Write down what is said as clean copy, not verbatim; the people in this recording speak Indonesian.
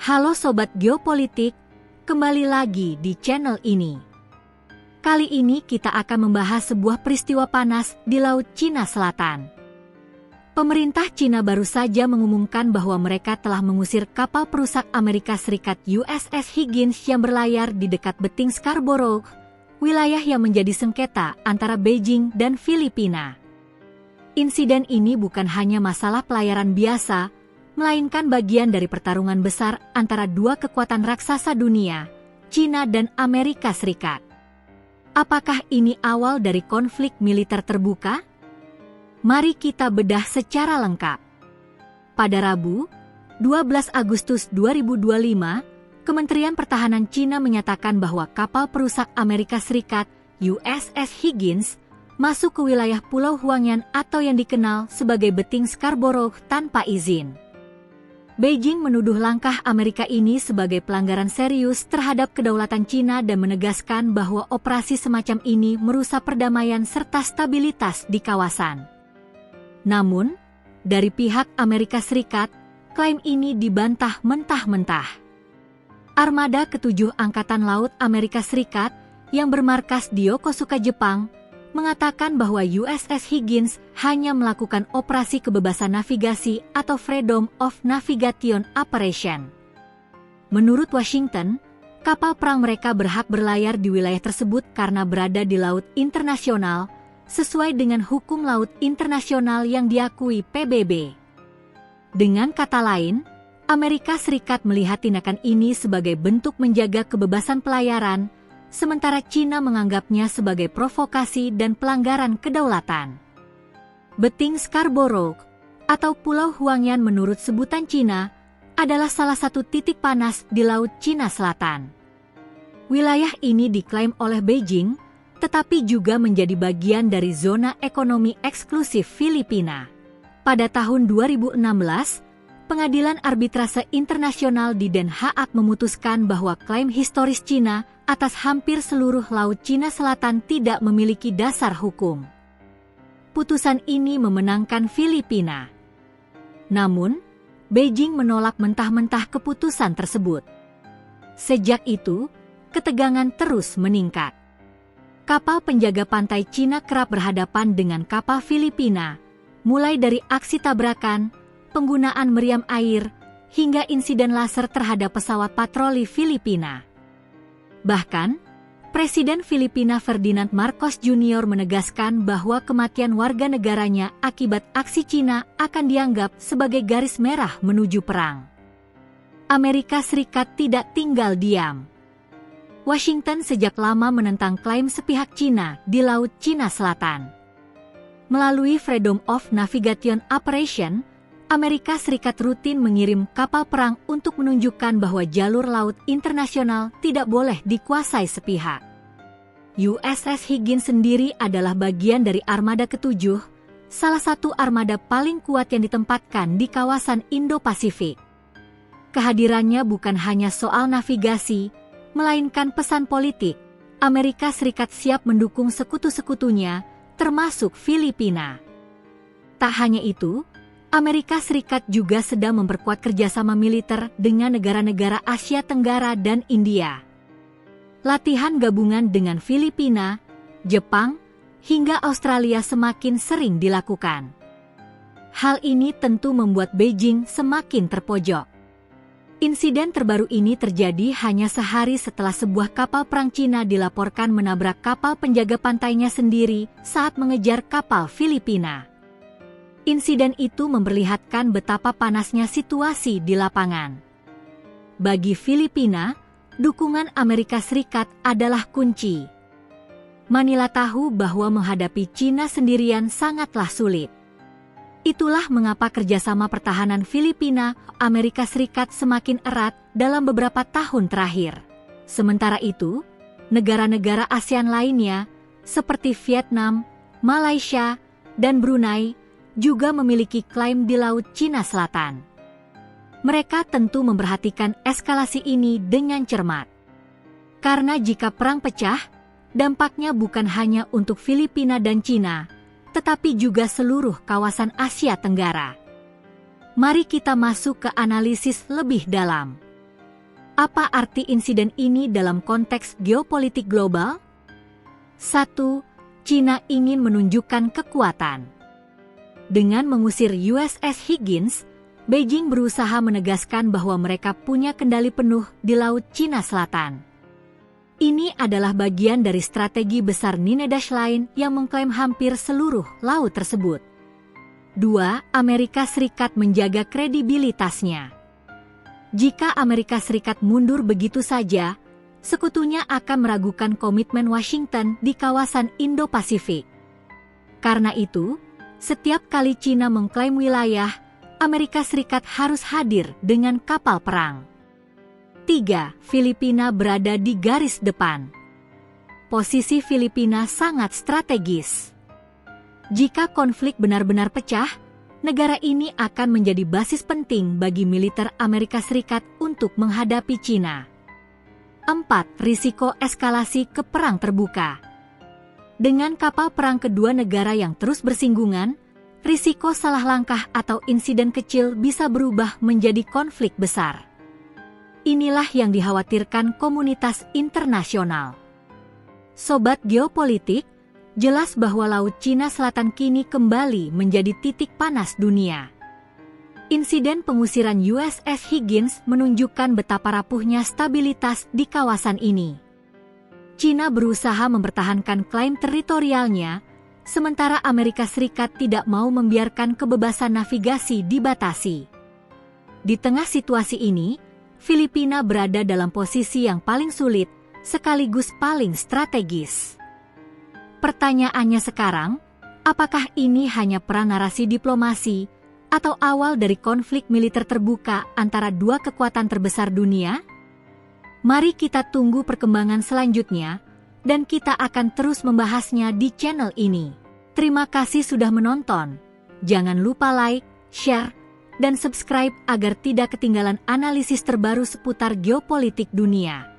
Halo Sobat Geopolitik, kembali lagi di channel ini. Kali ini kita akan membahas sebuah peristiwa panas di Laut Cina Selatan. Pemerintah Cina baru saja mengumumkan bahwa mereka telah mengusir kapal perusak Amerika Serikat USS Higgins yang berlayar di dekat beting Scarborough, wilayah yang menjadi sengketa antara Beijing dan Filipina. Insiden ini bukan hanya masalah pelayaran biasa, melainkan bagian dari pertarungan besar antara dua kekuatan raksasa dunia, Cina dan Amerika Serikat. Apakah ini awal dari konflik militer terbuka? Mari kita bedah secara lengkap. Pada Rabu, 12 Agustus 2025, Kementerian Pertahanan Cina menyatakan bahwa kapal perusak Amerika Serikat USS Higgins masuk ke wilayah Pulau Huangyan atau yang dikenal sebagai beting Scarborough tanpa izin. Beijing menuduh langkah Amerika ini sebagai pelanggaran serius terhadap kedaulatan Cina dan menegaskan bahwa operasi semacam ini merusak perdamaian serta stabilitas di kawasan. Namun, dari pihak Amerika Serikat, klaim ini dibantah mentah-mentah. Armada ke-7 Angkatan Laut Amerika Serikat yang bermarkas di Yokosuka, Jepang, mengatakan bahwa USS Higgins hanya melakukan operasi kebebasan navigasi atau Freedom of Navigation Operation. Menurut Washington, kapal perang mereka berhak berlayar di wilayah tersebut karena berada di laut internasional, sesuai dengan hukum laut internasional yang diakui PBB. Dengan kata lain, Amerika Serikat melihat tindakan ini sebagai bentuk menjaga kebebasan pelayaran, sementara Cina menganggapnya sebagai provokasi dan pelanggaran kedaulatan. Beting Scarborough, atau Pulau Huangyan menurut sebutan Cina, adalah salah satu titik panas di Laut Cina Selatan. Wilayah ini diklaim oleh Beijing, tetapi juga menjadi bagian dari zona ekonomi eksklusif Filipina. Pada tahun 2016, Pengadilan Arbitrase Internasional di Den Haag memutuskan bahwa klaim historis Cina atas hampir seluruh Laut Cina Selatan tidak memiliki dasar hukum. Putusan ini memenangkan Filipina. Namun, Beijing menolak mentah-mentah keputusan tersebut. Sejak itu, ketegangan terus meningkat. Kapal penjaga pantai Cina kerap berhadapan dengan kapal Filipina, mulai dari aksi tabrakan, penggunaan meriam air, hingga insiden laser terhadap pesawat patroli Filipina. Bahkan, Presiden Filipina Ferdinand Marcos Jr. menegaskan bahwa kematian warga negaranya akibat aksi Cina akan dianggap sebagai garis merah menuju perang. Amerika Serikat tidak tinggal diam. Washington sejak lama menentang klaim sepihak Cina di Laut Cina Selatan. Melalui Freedom of Navigation Operation, Amerika Serikat rutin mengirim kapal perang untuk menunjukkan bahwa jalur laut internasional tidak boleh dikuasai sepihak. USS Higgins sendiri adalah bagian dari Armada ke-7, salah satu armada paling kuat yang ditempatkan di kawasan Indo-Pasifik. Kehadirannya bukan hanya soal navigasi, melainkan pesan politik. Amerika Serikat siap mendukung sekutu-sekutunya, termasuk Filipina. Tak hanya itu, Amerika Serikat juga sedang memperkuat kerjasama militer dengan negara-negara Asia Tenggara dan India. Latihan gabungan dengan Filipina, Jepang, hingga Australia semakin sering dilakukan. Hal ini tentu membuat Beijing semakin terpojok. Insiden terbaru ini terjadi hanya sehari setelah sebuah kapal perang Cina dilaporkan menabrak kapal penjaga pantainya sendiri saat mengejar kapal Filipina. Insiden itu memperlihatkan betapa panasnya situasi di lapangan. Bagi Filipina, dukungan Amerika Serikat adalah kunci. Manila tahu bahwa menghadapi Cina sendirian sangatlah sulit. Itulah mengapa kerjasama pertahanan Filipina, Amerika Serikat semakin erat dalam beberapa tahun terakhir. Sementara itu, negara-negara ASEAN lainnya, seperti Vietnam, Malaysia, dan Brunei, juga memiliki klaim di Laut Cina Selatan. Mereka tentu memperhatikan eskalasi ini dengan cermat. Karena jika perang pecah, dampaknya bukan hanya untuk Filipina dan Cina, tetapi juga seluruh kawasan Asia Tenggara. Mari kita masuk ke analisis lebih dalam. Apa arti insiden ini dalam konteks geopolitik global? 1. China ingin menunjukkan kekuatan. Dengan mengusir USS Higgins, Beijing berusaha menegaskan bahwa mereka punya kendali penuh di Laut Cina Selatan. Ini adalah bagian dari strategi besar Nine Dash Line yang mengklaim hampir seluruh laut tersebut. 2. Amerika Serikat menjaga kredibilitasnya. Jika Amerika Serikat mundur begitu saja, sekutunya akan meragukan komitmen Washington di kawasan Indo-Pasifik. Karena itu, setiap kali China mengklaim wilayah, Amerika Serikat harus hadir dengan kapal perang. 3. Filipina berada di garis depan. Posisi Filipina sangat strategis. Jika konflik benar-benar pecah, negara ini akan menjadi basis penting bagi militer Amerika Serikat untuk menghadapi China. 4. Risiko eskalasi ke perang terbuka. Dengan kapal perang kedua negara yang terus bersinggungan, risiko salah langkah atau insiden kecil bisa berubah menjadi konflik besar. Inilah yang dikhawatirkan komunitas internasional. Sobat geopolitik, jelas bahwa Laut Cina Selatan kini kembali menjadi titik panas dunia. Insiden pengusiran USS Higgins menunjukkan betapa rapuhnya stabilitas di kawasan ini. China berusaha mempertahankan klaim teritorialnya, sementara Amerika Serikat tidak mau membiarkan kebebasan navigasi dibatasi. Di tengah situasi ini, Filipina berada dalam posisi yang paling sulit, sekaligus paling strategis. Pertanyaannya sekarang, apakah ini hanya perang narasi diplomasi, atau awal dari konflik militer terbuka antara dua kekuatan terbesar dunia? Mari kita tunggu perkembangan selanjutnya, dan kita akan terus membahasnya di channel ini. Terima kasih sudah menonton. Jangan lupa like, share, dan subscribe agar tidak ketinggalan analisis terbaru seputar geopolitik dunia.